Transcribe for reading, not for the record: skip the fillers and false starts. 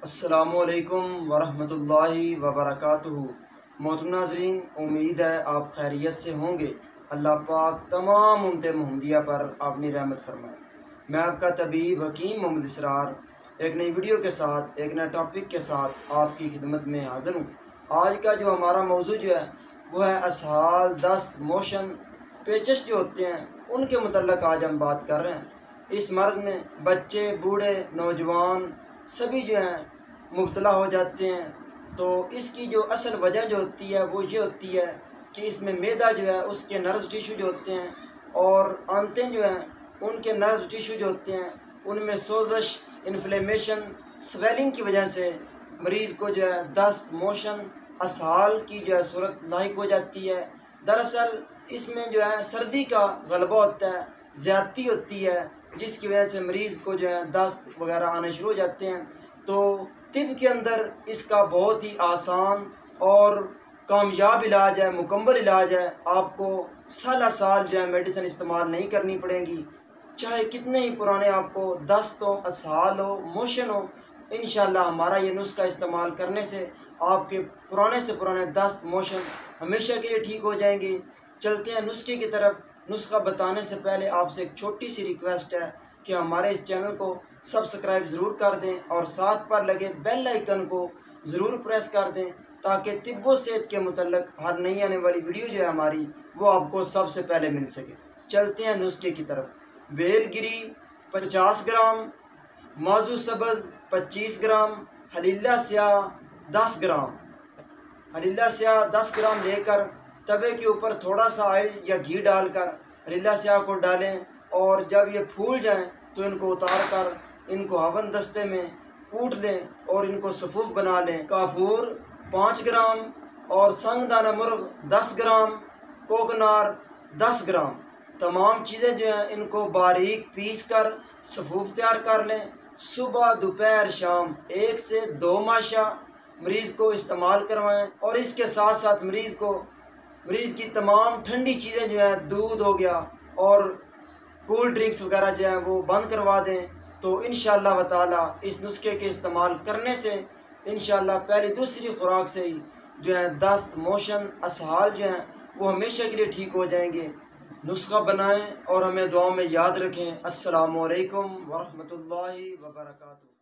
अस्सलामुअलैकुम वरहमतुल्लाहि वबरकातुहू। मोहतरम नाज़रीन, उम्मीद है आप खैरियत से होंगे। अल्लाह पाक तमाम उम्मत मुहम्मदिया पर अपनी रहमत फरमाए। मैं आपका तबीब हकीम मोहम्मद इसरार एक नई वीडियो के साथ, एक नए टॉपिक के साथ आपकी खिदमत में हाज़िर हूँ। आज का जो हमारा मौजू जो है वो है असहाल, दस्त, मोशन, पेचश जो होते हैं उनके मुतल्लक आज हम बात कर रहे हैं। इस मर्ज़ में बच्चे, बूढ़े, नौजवान सभी जो हैं मुब्तला हो जाते हैं। तो इसकी जो असल वजह जो होती है वो ये होती है कि इसमें मैदा जो है उसके नर्व टिश्यू जो होते हैं और आंतें जो हैं उनके नर्व टिश्यू जो होते हैं उनमें सोजश, इन्फ्लेमेशन, स्वेलिंग की वजह से मरीज़ को जो है दस्त, मोशन, असहाल की जो है सूरत लाहिक हो जाती है। दरअसल इसमें जो है सर्दी का गलबा होता है, ज़्यादती होती है, जिसकी वजह से मरीज़ को जो है दस्त वगैरह आने शुरू हो जाते हैं। तो तिब के अंदर इसका बहुत ही आसान और कामयाब इलाज है, मुकम्मल इलाज है। आपको साल साल जो है मेडिसिन इस्तेमाल नहीं करनी पड़ेगी, चाहे कितने ही पुराने आपको दस्त हो, असहाल हो, मोशन हो। इंशाअल्लाह हमारा ये नुस्खा इस्तेमाल करने से आपके पुराने से पुराने दस्त, मोशन हमेशा के लिए ठीक हो जाएंगे। चलते हैं नुस्खे की तरफ। नुस्खा बताने से पहले आपसे एक छोटी सी रिक्वेस्ट है कि हमारे इस चैनल को सब्सक्राइब ज़रूर कर दें और साथ पर लगे बेल आइकन को ज़रूर प्रेस कर दें ताकि तिब्बो सेहत के मुतल्लक हर नई आने वाली वीडियो जो है हमारी वो आपको सबसे पहले मिल सके। चलते हैं नुस्खे की तरफ। बेलगिरी 50 ग्राम, माजू सब्ज़ 25 ग्राम, हलीला स्याह 10 ग्राम। हलीला स्याह 10 ग्राम लेकर तवे के ऊपर थोड़ा सा ऑयल या घी डालकर हलीला स्याह को डालें और जब ये फूल जाएं तो इनको उतार कर इनको हवन दस्ते में कूट लें और इनको सफ़ूफ बना लें। काफूर 5 ग्राम और संगदाना मुर्ग 10 ग्राम, कोकनार 10 ग्राम। तमाम चीज़ें जो हैं इनको बारीक पीस कर सफ़ूफ तैयार कर लें। सुबह, दोपहर, शाम 1 से 2 माशा मरीज़ को इस्तेमाल करवाएं और इसके साथ साथ मरीज़ की तमाम ठंडी चीज़ें जो हैं, दूध हो गया और कूल ड्रिंक्स वगैरह जो हैं वो बंद करवा दें। तो इंशाअल्लाह व ताला इस नुस्खे के इस्तेमाल करने से इंशाअल्लाह पहली दूसरी खुराक से ही जो है दस्त, मोशन, असहाल जो हैं वो हमेशा के लिए ठीक हो जाएंगे। नुस्खा बनाएं और हमें दुआओं में याद रखें। अस्सलामु अलैकुम वरहमतुल्लाहि वबरकातुहू।